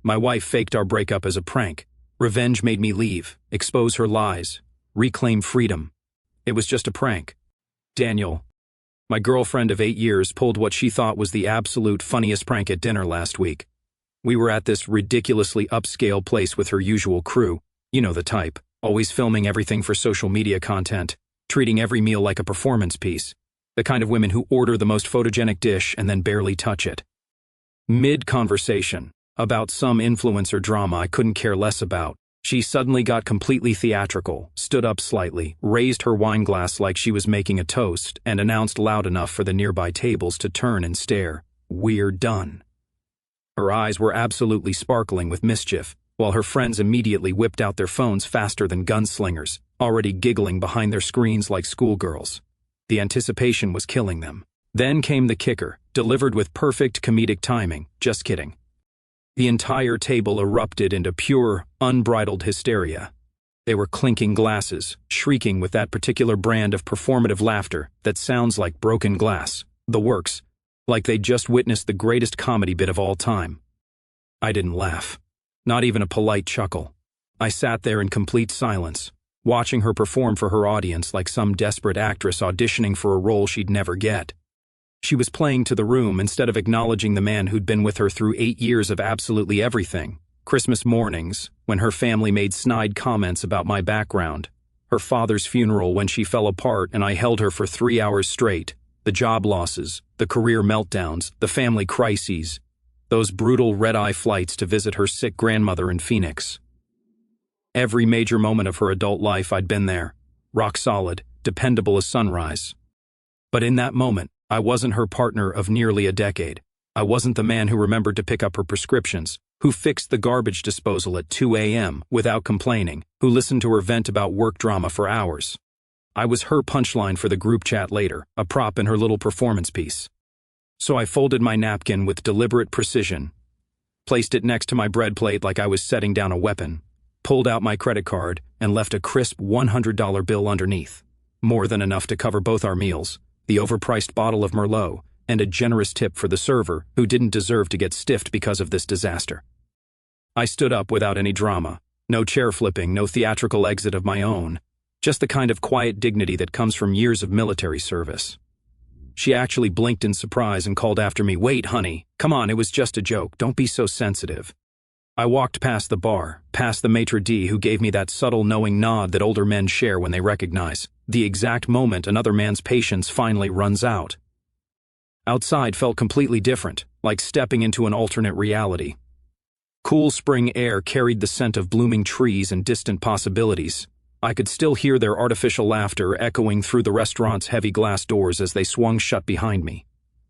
My wife faked our breakup as a prank. Revenge made me leave, expose her lies, reclaim freedom. It was just a prank. Daniel, my girlfriend of 8 years, pulled what she thought was the absolute funniest prank at dinner last week. We were at this ridiculously upscale place with her usual crew. You know the type, always filming everything for social media content, treating every meal like a performance piece. The kind of women who order the most photogenic dish and then barely touch it. Mid-conversation, about some influencer drama I couldn't care less about, she suddenly got completely theatrical, stood up slightly, raised her wine glass like she was making a toast, and announced loud enough for the nearby tables to turn and stare, "We're done." Her eyes were absolutely sparkling with mischief, while her friends immediately whipped out their phones faster than gunslingers, already giggling behind their screens like schoolgirls. The anticipation was killing them. Then came the kicker, delivered with perfect comedic timing. Just kidding. The entire table erupted into pure, unbridled hysteria. They were clinking glasses, shrieking with that particular brand of performative laughter that sounds like broken glass, the works, like they'd just witnessed the greatest comedy bit of all time. I didn't laugh. Not even a polite chuckle. I sat there in complete silence, watching her perform for her audience like some desperate actress auditioning for a role she'd never get. She was playing to the room instead of acknowledging the man who'd been with her through 8 years of absolutely everything. Christmas mornings, when her family made snide comments about my background. Her father's funeral when she fell apart and I held her for 3 hours straight. The job losses, the career meltdowns, the family crises. Those brutal red-eye flights to visit her sick grandmother in Phoenix. Every major moment of her adult life I'd been there, rock solid, dependable as sunrise. But in that moment, I wasn't her partner of nearly a decade. I wasn't the man who remembered to pick up her prescriptions, who fixed the garbage disposal at 2 a.m. without complaining, who listened to her vent about work drama for hours. I was her punchline for the group chat later, a prop in her little performance piece. So I folded my napkin with deliberate precision, placed it next to my bread plate like I was setting down a weapon, pulled out my credit card, and left a crisp $100 bill underneath. More than enough to cover both our meals, the overpriced bottle of Merlot, and a generous tip for the server, who didn't deserve to get stiffed because of this disaster. I stood up without any drama, no chair flipping, no theatrical exit of my own, just the kind of quiet dignity that comes from years of military service. She actually blinked in surprise and called after me, "Wait, honey, come on, it was just a joke, don't be so sensitive." I walked past the bar, past the maitre d' who gave me that subtle knowing nod that older men share when they recognize the exact moment another man's patience finally runs out. Outside felt completely different, like stepping into an alternate reality. Cool spring air carried the scent of blooming trees and distant possibilities. I could still hear their artificial laughter echoing through the restaurant's heavy glass doors as they swung shut behind me.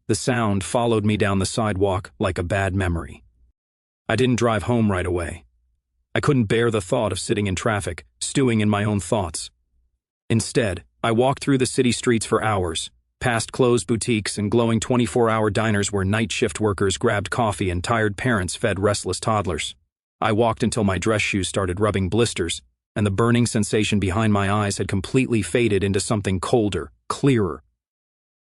The sound followed me down the sidewalk like a bad memory. I didn't drive home right away. I couldn't bear the thought of sitting in traffic, stewing in my own thoughts. Instead, I walked through the city streets for hours, past closed boutiques and glowing 24-hour diners where night shift workers grabbed coffee and tired parents fed restless toddlers. I walked until my dress shoes started rubbing blisters, and the burning sensation behind my eyes had completely faded into something colder, clearer.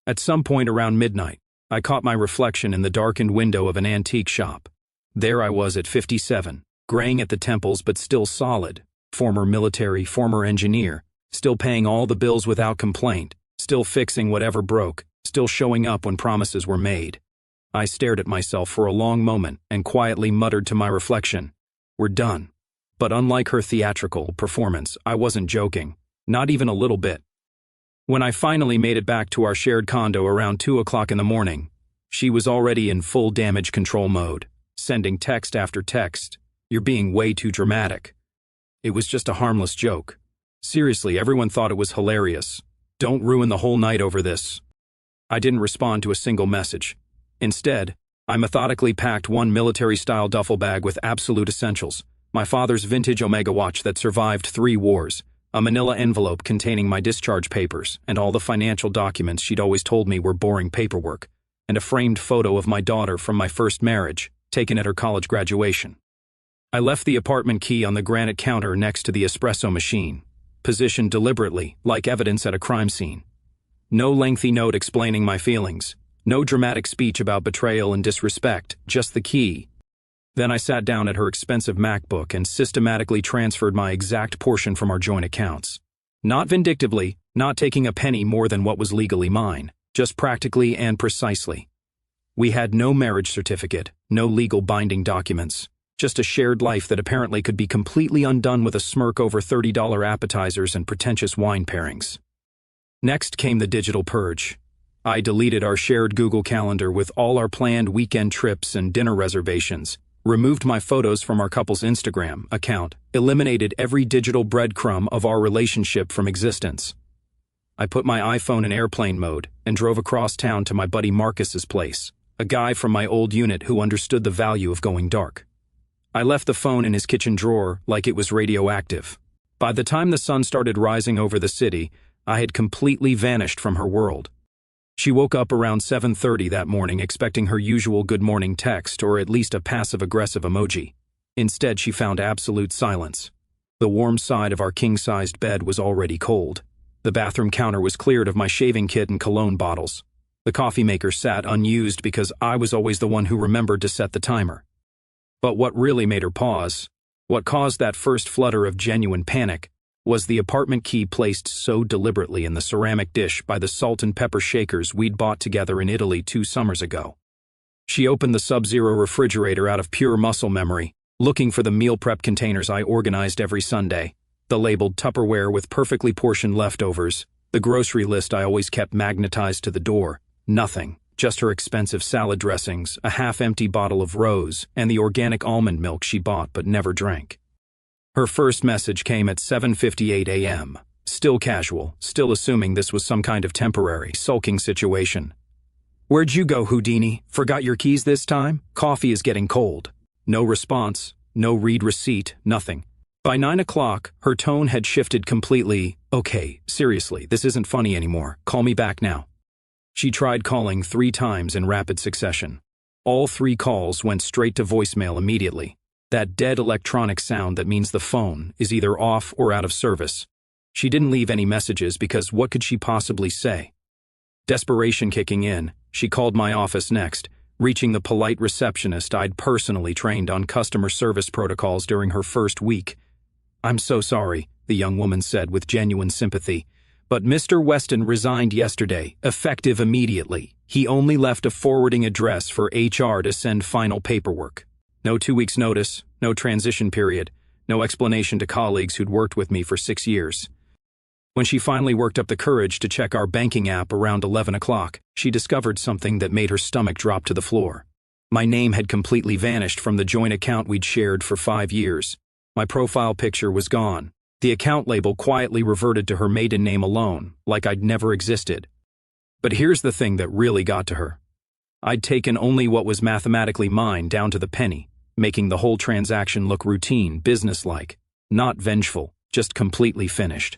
At some point around midnight, I caught my reflection in the darkened window of an antique shop. There I was at 57, graying at the temples but still solid, former military, former engineer, still paying all the bills without complaint, still fixing whatever broke, still showing up when promises were made. I stared at myself for a long moment and quietly muttered to my reflection, "We're done." But unlike her theatrical performance, I wasn't joking, not even a little bit. When I finally made it back to our shared condo around 2 o'clock in the morning, she was already in full damage control mode, sending text after text, "You're being way too dramatic." It was just a harmless joke. Seriously, everyone thought it was hilarious. Don't ruin the whole night over this. I didn't respond to a single message. Instead, I methodically packed one military-style duffel bag with absolute essentials, my father's vintage Omega watch that survived 3 wars, a manila envelope containing my discharge papers and all the financial documents she'd always told me were boring paperwork, and a framed photo of my daughter from my first marriage, taken at her college graduation. I left the apartment key on the granite counter next to the espresso machine, positioned deliberately, like evidence at a crime scene. No lengthy note explaining my feelings, no dramatic speech about betrayal and disrespect, just the key. Then I sat down at her expensive MacBook and systematically transferred my exact portion from our joint accounts. Not vindictively, not taking a penny more than what was legally mine, just practically and precisely. We had no marriage certificate, no legal binding documents, just a shared life that apparently could be completely undone with a smirk over $30 appetizers and pretentious wine pairings. Next came the digital purge. I deleted our shared Google Calendar with all our planned weekend trips and dinner reservations, removed my photos from our couple's Instagram account, eliminated every digital breadcrumb of our relationship from existence. I put my iPhone in airplane mode and drove across town to my buddy Marcus's place, a guy from my old unit who understood the value of going dark. I left the phone in his kitchen drawer like it was radioactive. By the time the sun started rising over the city, I had completely vanished from her world. She woke up around 7:30 that morning expecting her usual good morning text or at least a passive-aggressive emoji. Instead, she found absolute silence. The warm side of our king-sized bed was already cold. The bathroom counter was cleared of my shaving kit and cologne bottles. The coffee maker sat unused because I was always the one who remembered to set the timer. But what really made her pause, what caused that first flutter of genuine panic, was the apartment key placed so deliberately in the ceramic dish by the salt and pepper shakers we'd bought together in Italy 2 summers ago. She opened the Sub-Zero refrigerator out of pure muscle memory, looking for the meal prep containers I organized every Sunday, the labeled Tupperware with perfectly portioned leftovers, the grocery list I always kept magnetized to the door, nothing, just her expensive salad dressings, a half-empty bottle of Rose, and the organic almond milk she bought but never drank. Her first message came at 7:58 a.m., still casual, still assuming this was some kind of temporary, sulking situation. "Where'd you go, Houdini? Forgot your keys this time? Coffee is getting cold." No response, no read receipt, nothing. By 9 o'clock, her tone had shifted completely. "Okay, seriously, this isn't funny anymore. Call me back now." She tried calling 3 times in rapid succession. All 3 calls went straight to voicemail immediately. That dead electronic sound that means the phone is either off or out of service. She didn't leave any messages because what could she possibly say? Desperation kicking in, she called my office next, reaching the polite receptionist I'd personally trained on customer service protocols during her first week. "I'm so sorry," the young woman said with genuine sympathy, "but Mr. Weston resigned yesterday, effective immediately. He only left a forwarding address for HR to send final paperwork. No 2 weeks notice, no transition period, no explanation to colleagues who'd worked with me for 6 years. When she finally worked up the courage to check our banking app around 11 o'clock, she discovered something that made her stomach drop to the floor. My name had completely vanished from the joint account we'd shared for 5 years. My profile picture was gone. The account label quietly reverted to her maiden name alone, like I'd never existed. But here's the thing that really got to her. I'd taken only what was mathematically mine down to the penny, making the whole transaction look routine, businesslike, not vengeful, just completely finished.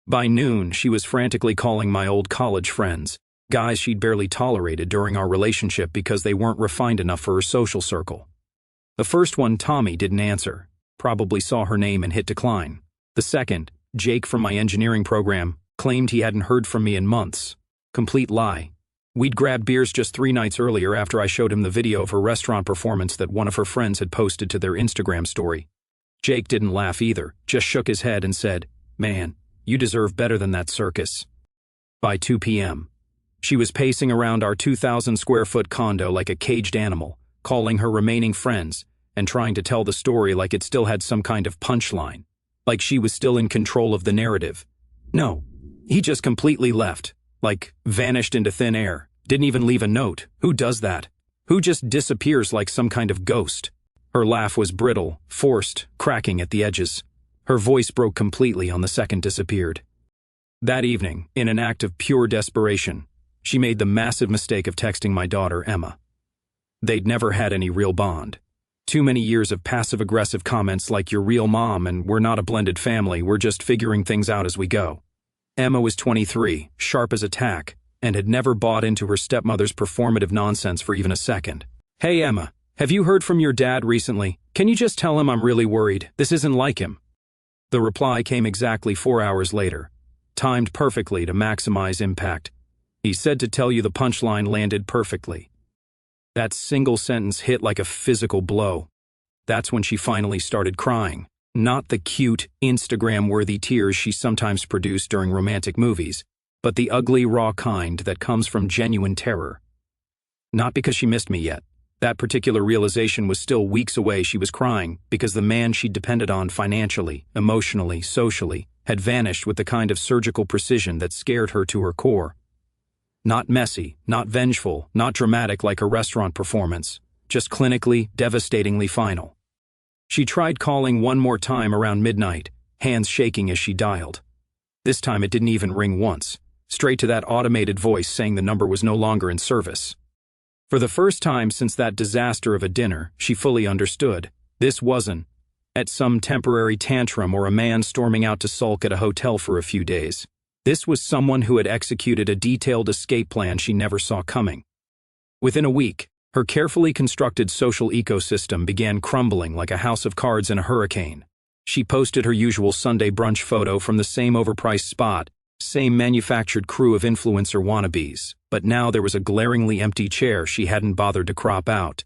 By noon, she was frantically calling my old college friends, guys she'd barely tolerated during our relationship because they weren't refined enough for her social circle. The first one, Tommy, didn't answer, probably saw her name and hit decline. The second, Jake from my engineering program, claimed he hadn't heard from me in months. Complete lie. We'd grabbed beers just 3 nights earlier after I showed him the video of her restaurant performance that one of her friends had posted to their Instagram story. Jake didn't laugh either, just shook his head and said, "Man, you deserve better than that circus." By 2 p.m., she was pacing around our 2,000-square-foot condo like a caged animal, calling her remaining friends and trying to tell the story like it still had some kind of punchline, like she was still in control of the narrative. No, he just completely left, like vanished into thin air. Didn't even leave a note. Who does that? Who just disappears like some kind of ghost? Her laugh was brittle, forced, cracking at the edges. Her voice broke completely on the second disappeared. That evening, in an act of pure desperation, she made the massive mistake of texting my daughter, Emma. They'd never had any real bond. Too many years of passive-aggressive comments like "you're real mom" and "we're not a blended family, we're just figuring things out as we go." Emma was 23, sharp as a tack, and had never bought into her stepmother's performative nonsense for even a second. "Hey Emma, have you heard from your dad recently? Can you just tell him I'm really worried? This isn't like him." The reply came exactly 4 hours later, timed perfectly to maximize impact. "He said to tell you the punchline landed perfectly." That single sentence hit like a physical blow. That's when she finally started crying. Not the cute, Instagram-worthy tears she sometimes produced during romantic movies, but the ugly, raw kind that comes from genuine terror. Not because she missed me yet. That particular realization was still weeks away. She was crying because the man she'd depended on financially, emotionally, socially, had vanished with the kind of surgical precision that scared her to her core. Not messy, not vengeful, not dramatic like a restaurant performance, just clinically, devastatingly final. She tried calling one more time around midnight, hands shaking as she dialed. This time it didn't even ring once, straight to that automated voice saying the number was no longer in service. For the first time since that disaster of a dinner, she fully understood. This wasn't at some temporary tantrum or a man storming out to sulk at a hotel for a few days. This was someone who had executed a detailed escape plan she never saw coming. Within a week, her carefully constructed social ecosystem began crumbling like a house of cards in a hurricane. She posted her usual Sunday brunch photo from the same overpriced spot, same manufactured crew of influencer wannabes, but now there was a glaringly empty chair she hadn't bothered to crop out.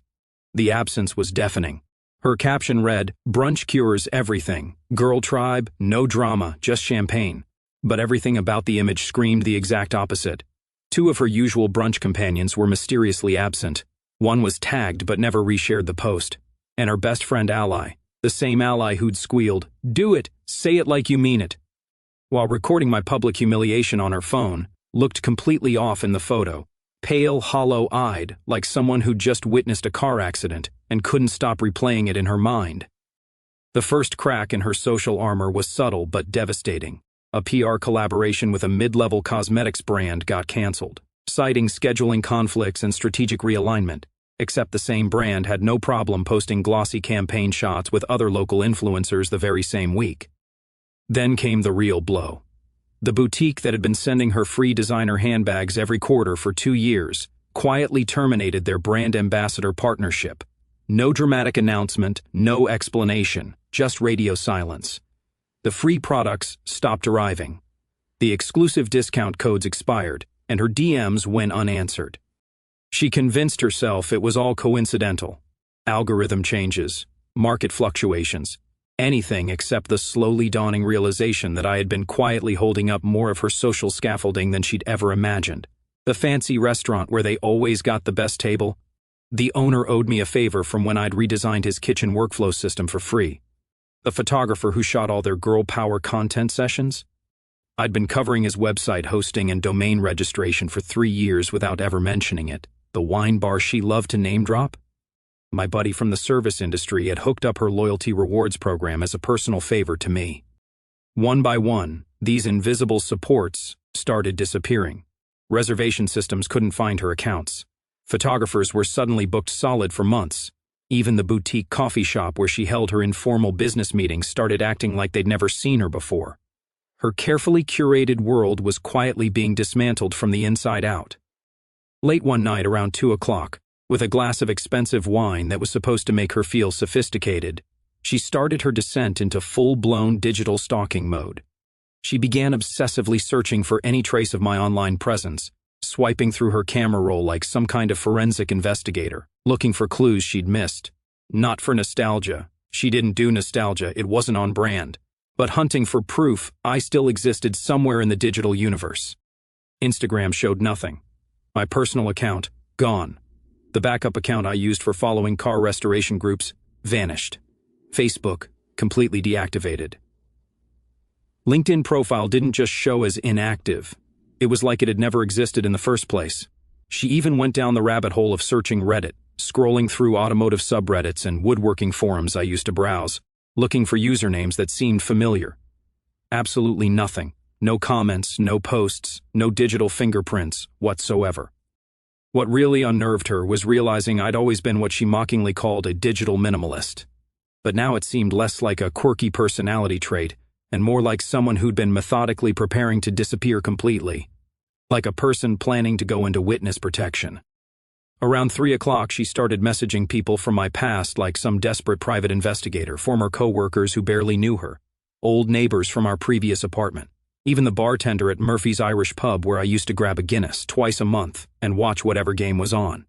The absence was deafening. Her caption read, "Brunch cures everything. Girl tribe, no drama, just champagne." But everything about the image screamed the exact opposite. Two of her usual brunch companions were mysteriously absent. One was tagged but never reshared the post. And her best friend ally, the same ally who'd squealed, "Do it, say it like you mean it," while recording my public humiliation on her phone, looked completely off in the photo, pale, hollow-eyed, like someone who'd just witnessed a car accident and couldn't stop replaying it in her mind. The first crack in her social armor was subtle but devastating. A PR collaboration with a mid-level cosmetics brand got canceled, citing scheduling conflicts and strategic realignment, except the same brand had no problem posting glossy campaign shots with other local influencers the very same week. Then came the real blow. The boutique that had been sending her free designer handbags every quarter for 2 years quietly terminated their brand ambassador partnership. No dramatic announcement, no explanation, just radio silence. The free products stopped arriving. The exclusive discount codes expired, and her DMs went unanswered. She convinced herself it was all coincidental. Algorithm changes, market fluctuations, anything except the slowly dawning realization that I had been quietly holding up more of her social scaffolding than she'd ever imagined. The fancy restaurant where they always got the best table. The owner owed me a favor from when I'd redesigned his kitchen workflow system for free. The photographer who shot all their girl power content sessions. I'd been covering his website hosting and domain registration for 3 years without ever mentioning it. The wine bar she loved to name drop. My buddy from the service industry had hooked up her loyalty rewards program as a personal favor to me. One by one, these invisible supports started disappearing. Reservation systems couldn't find her accounts. Photographers were suddenly booked solid for months. Even the boutique coffee shop where she held her informal business meetings started acting like they'd never seen her before. Her carefully curated world was quietly being dismantled from the inside out. Late one night around 2 o'clock, with a glass of expensive wine that was supposed to make her feel sophisticated, she started her descent into full-blown digital stalking mode. She began obsessively searching for any trace of my online presence, swiping through her camera roll like some kind of forensic investigator, looking for clues she'd missed. Not for nostalgia. She didn't do nostalgia, it wasn't on brand. But hunting for proof I still existed somewhere in the digital universe. Instagram showed nothing. My personal account, gone. The backup account I used for following car restoration groups vanished. Facebook, completely deactivated. LinkedIn profile didn't just show as inactive. It was like it had never existed in the first place. She even went down the rabbit hole of searching Reddit, scrolling through automotive subreddits and woodworking forums I used to browse, looking for usernames that seemed familiar. Absolutely nothing. No comments, no posts, no digital fingerprints whatsoever. What really unnerved her was realizing I'd always been what she mockingly called a digital minimalist. But now it seemed less like a quirky personality trait and more like someone who'd been methodically preparing to disappear completely. Like a person planning to go into witness protection. Around 3 o'clock, she started messaging people from my past like some desperate private investigator, former co-workers who barely knew her, old neighbors from our previous apartment. Even the bartender at Murphy's Irish Pub where I used to grab a Guinness twice a month and watch whatever game was on.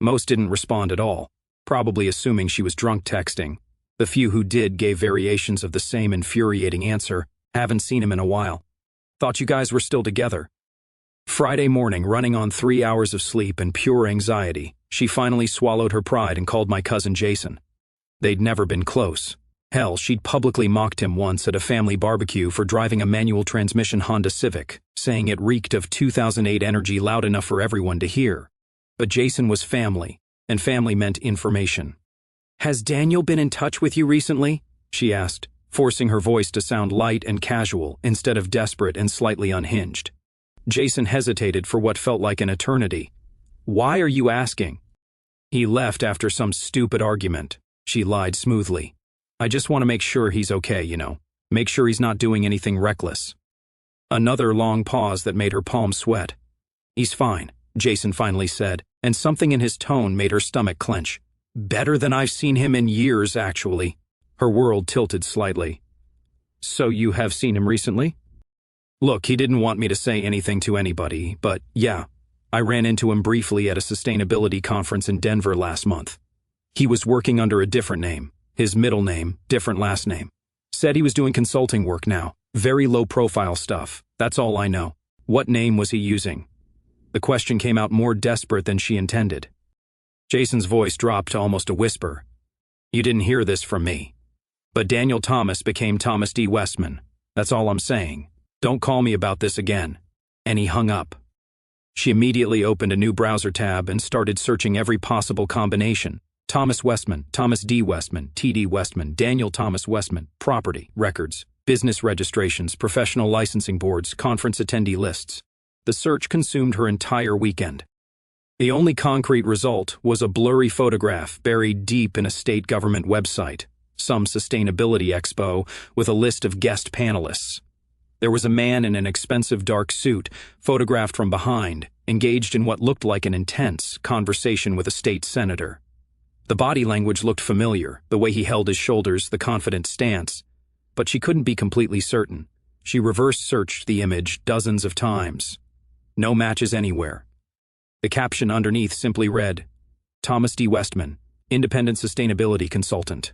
Most didn't respond at all. probably assuming she was drunk texting. The few who did gave variations of the same infuriating answer. Haven't seen him in a while. Thought you guys were still together. Friday morning, running on 3 hours of sleep and pure anxiety, she finally swallowed her pride and called my cousin Jason. They'd never been close. Hell, she'd publicly mocked him once at a family barbecue for driving a manual transmission Honda Civic, saying it reeked of 2008 energy loud enough for everyone to hear. But Jason was family, and family meant information. "Has Daniel been in touch with you recently?" she asked, forcing her voice to sound light and casual instead of desperate and slightly unhinged. Jason hesitated for what felt like an eternity. "Why are you asking?" "He left after some stupid argument," she lied smoothly. "I just want to make sure he's okay, Make sure he's not doing anything reckless." Another long pause that made her palms sweat. "He's fine," Jason finally said, and something in his tone made her stomach clench. "Better than I've seen him in years, actually." Her world tilted slightly. "So you have seen him recently?" "Look, he didn't want me to say anything to anybody, but yeah, I ran into him briefly at a sustainability conference in Denver last month. He was working under a different name. His middle name, different last name. Said he was doing consulting work now. Very low-profile stuff. That's all I know." "What name was he using?" The question came out more desperate than she intended. Jason's voice dropped to almost a whisper. "You didn't hear this from me. But Daniel Thomas became Thomas D. Westman. That's all I'm saying. Don't call me about this again." And he hung up. She immediately opened a new browser tab and started searching every possible combination. Thomas Westman, Thomas D. Westman, T.D. Westman, Daniel Thomas Westman, property, records, business registrations, professional licensing boards, conference attendee lists. The search consumed her entire weekend. The only concrete result was a blurry photograph buried deep in a state government website, some sustainability expo with a list of guest panelists. There was a man in an expensive dark suit, photographed from behind, engaged in what looked like an intense conversation with a state senator. The body language looked familiar, the way he held his shoulders, the confident stance, but she couldn't be completely certain. She reverse-searched the image dozens of times. No matches anywhere. The caption underneath simply read, "Thomas D. Westman, Independent Sustainability Consultant."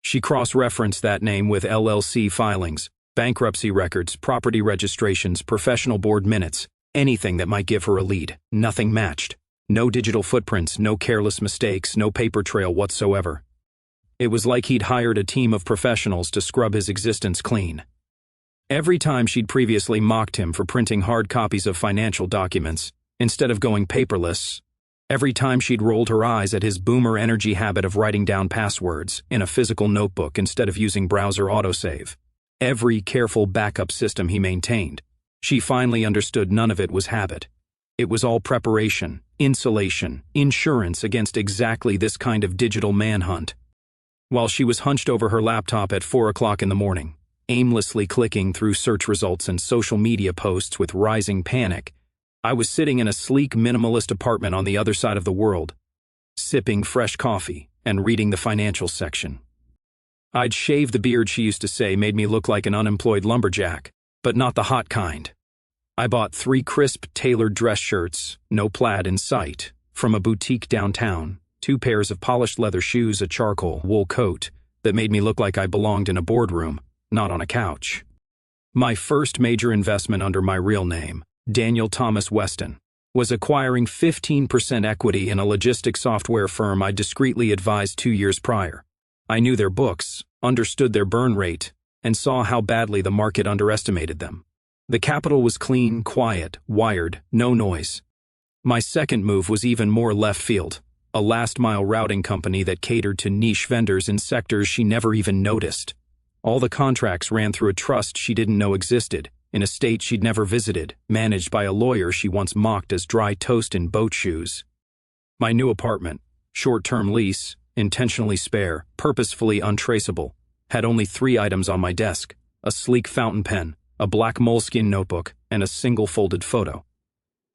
She cross-referenced that name with LLC filings, bankruptcy records, property registrations, professional board minutes, anything that might give her a lead. Nothing matched. No digital footprints, no careless mistakes, no paper trail whatsoever. It was like he'd hired a team of professionals to scrub his existence clean. Every time she'd previously mocked him for printing hard copies of financial documents, instead of going paperless, every time she'd rolled her eyes at his boomer energy habit of writing down passwords in a physical notebook instead of using browser autosave, every careful backup system he maintained, she finally understood none of it was habit. It was all preparation, insulation, insurance against exactly this kind of digital manhunt. While she was hunched over her laptop at 4 o'clock in the morning, aimlessly clicking through search results and social media posts with rising panic, I was sitting in a sleek minimalist apartment on the other side of the world, sipping fresh coffee and reading the financial section. I'd shaved the beard she used to say made me look like an unemployed lumberjack, but not the hot kind. I bought 3 crisp, tailored dress shirts, no plaid in sight, from a boutique downtown, 2 pairs of polished leather shoes, a charcoal wool coat that made me look like I belonged in a boardroom, not on a couch. My first major investment under my real name, Daniel Thomas Weston, was acquiring 15% equity in a logistics software firm I discreetly advised 2 years prior. I knew their books, understood their burn rate, and saw how badly the market underestimated them. The capital was clean, quiet, wired, no noise. My second move was even more left field, a last-mile routing company that catered to niche vendors in sectors she never even noticed. All the contracts ran through a trust she didn't know existed, in a state she'd never visited, managed by a lawyer she once mocked as dry toast in boat shoes. My new apartment, short-term lease, intentionally spare, purposefully untraceable, had only 3 items on my desk: a sleek fountain pen, a black moleskin notebook, and a single folded photo.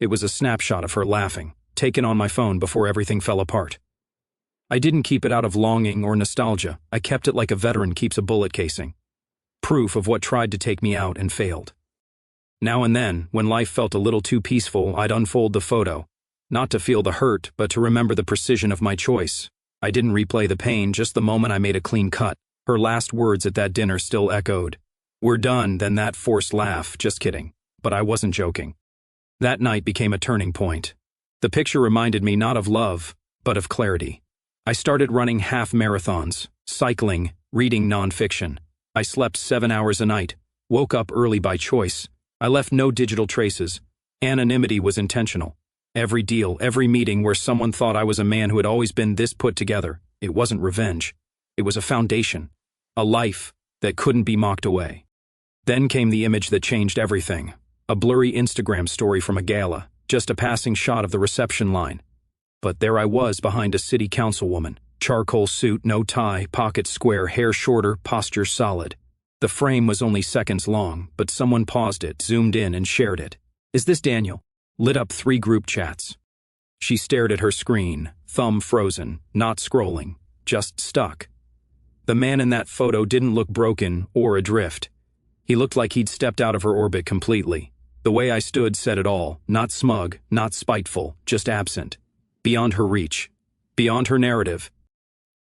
It was a snapshot of her laughing, taken on my phone before everything fell apart. I didn't keep it out of longing or nostalgia. I kept it like a veteran keeps a bullet casing. Proof of what tried to take me out and failed. Now and then, when life felt a little too peaceful, I'd unfold the photo, not to feel the hurt, but to remember the precision of my choice. I didn't replay the pain, just the moment I made a clean cut. Her last words at that dinner still echoed. "We're done," then that forced laugh. Just kidding. But I wasn't joking. That night became a turning point. The picture reminded me not of love, but of clarity. I started running half marathons, cycling, reading nonfiction. I slept 7 hours a night, woke up early by choice. I left no digital traces. Anonymity was intentional. Every deal, every meeting where someone thought I was a man who had always been this put together, it wasn't revenge. It was a foundation, a life that couldn't be mocked away. Then came the image that changed everything. A blurry Instagram story from a gala, just a passing shot of the reception line. But there I was behind a city councilwoman. Charcoal suit, no tie, pockets square, hair shorter, posture solid. The frame was only seconds long, but someone paused it, zoomed in, and shared it. "Is this Daniel?" Lit up 3 group chats. She stared at her screen, thumb frozen, not scrolling, just stuck. The man in that photo didn't look broken or adrift. He looked like he'd stepped out of her orbit completely. The way I stood said it all, not smug, not spiteful, just absent. Beyond her reach. Beyond her narrative.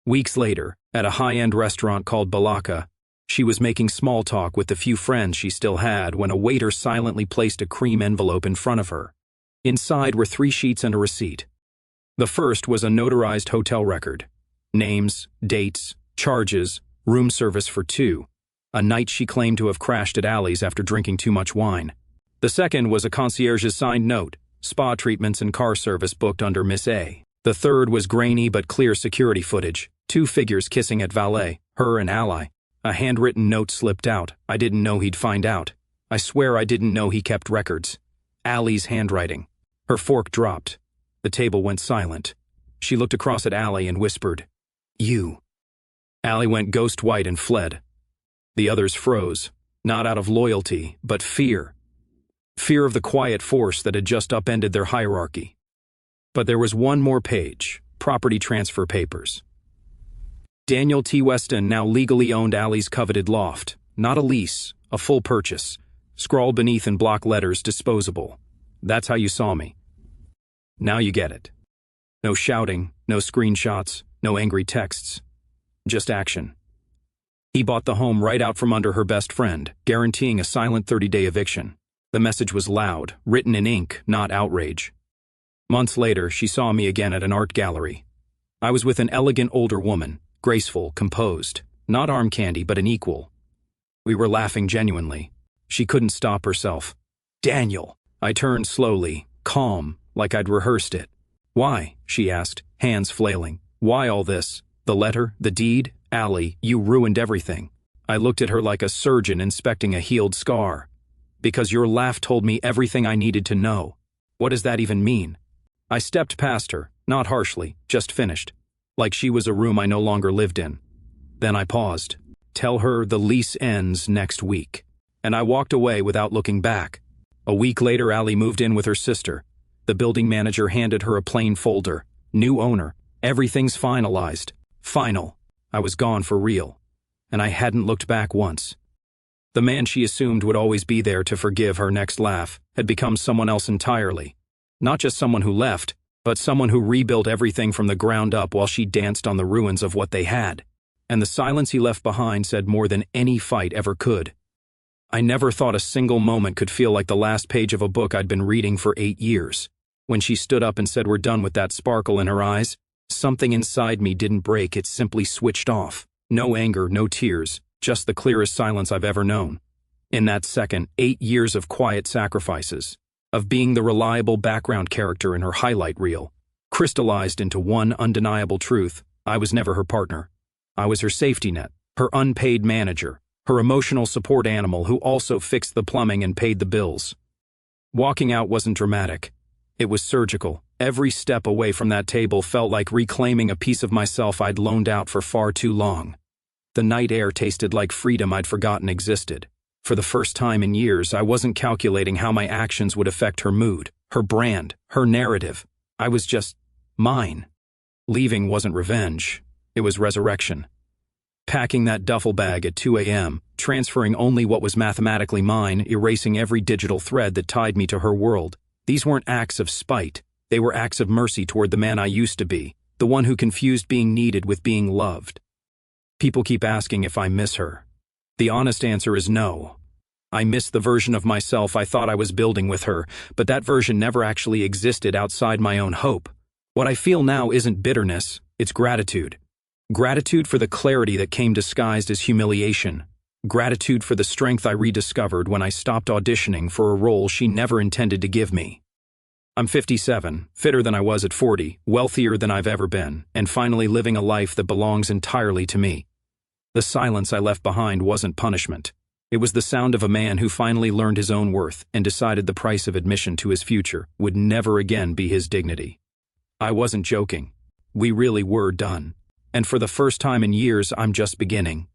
Weeks later, at a high-end restaurant called Balaka, she was making small talk with the few friends she still had when a waiter silently placed a cream envelope in front of her. Inside were 3 sheets and a receipt. The first was a notarized hotel record. Names, dates, charges, room service for 2. A night she claimed to have crashed at Allie's after drinking too much wine. The second was a concierge's signed note, spa treatments and car service booked under Miss A. The third was grainy but clear security footage, 2 figures kissing at valet, her and Ally. A handwritten note slipped out. I didn't know he'd find out. I swear I didn't know he kept records. Allie's handwriting. Her fork dropped. The table went silent. She looked across at Allie and whispered, "You." Allie went ghost white and fled. The others froze, not out of loyalty, but fear. Fear of the quiet force that had just upended their hierarchy. But there was one more page, property transfer papers. Daniel T. Weston now legally owned Allie's coveted loft, not a lease, a full purchase. Scrawled beneath in block letters, disposable. That's how you saw me. Now you get it. No shouting, no screenshots, no angry texts. Just action. He bought the home right out from under her best friend, guaranteeing a silent 30-day eviction. The message was loud, written in ink, not outrage. Months later, she saw me again at an art gallery. I was with an elegant older woman, graceful, composed, not arm candy but an equal. We were laughing genuinely. She couldn't stop herself. "Daniel." I turned slowly, calm, like I'd rehearsed it. "Why?" she asked, hands flailing. "Why all this? The letter, the deed? Allie, you ruined everything." I looked at her like a surgeon inspecting a healed scar. "Because your laugh told me everything I needed to know." "What does that even mean?" I stepped past her, not harshly, just finished. Like she was a room I no longer lived in. Then I paused. "Tell her the lease ends next week." And I walked away without looking back. A week later, Allie moved in with her sister. The building manager handed her a plain folder. "New owner. Everything's finalized." Final. I was gone for real. And I hadn't looked back once. The man she assumed would always be there to forgive her next laugh had become someone else entirely. Not just someone who left, but someone who rebuilt everything from the ground up while she danced on the ruins of what they had. And the silence he left behind said more than any fight ever could. I never thought a single moment could feel like the last page of a book I'd been reading for 8 years. When she stood up and said we're done with that sparkle in her eyes, something inside me didn't break, it simply switched off. No anger, no tears, just the clearest silence I've ever known. In that second, 8 years of quiet sacrifices, of being the reliable background character in her highlight reel, crystallized into one undeniable truth: I was never her partner. I was her safety net, her unpaid manager, her emotional support animal who also fixed the plumbing and paid the bills. Walking out wasn't dramatic. It was surgical. Every step away from that table felt like reclaiming a piece of myself I'd loaned out for far too long. The night air tasted like freedom I'd forgotten existed. For the first time in years, I wasn't calculating how my actions would affect her mood, her brand, her narrative. I was just mine. Leaving wasn't revenge. It was resurrection. Packing that duffel bag at 2 a.m., transferring only what was mathematically mine, erasing every digital thread that tied me to her world. These weren't acts of spite. They were acts of mercy toward the man I used to be, the one who confused being needed with being loved. People keep asking if I miss her. The honest answer is no. I miss the version of myself I thought I was building with her, but that version never actually existed outside my own hope. What I feel now isn't bitterness, it's gratitude. Gratitude for the clarity that came disguised as humiliation. Gratitude for the strength I rediscovered when I stopped auditioning for a role she never intended to give me. I'm 57, fitter than I was at 40, wealthier than I've ever been, and finally living a life that belongs entirely to me. The silence I left behind wasn't punishment. It was the sound of a man who finally learned his own worth and decided the price of admission to his future would never again be his dignity. I wasn't joking. We really were done. And for the first time in years, I'm just beginning.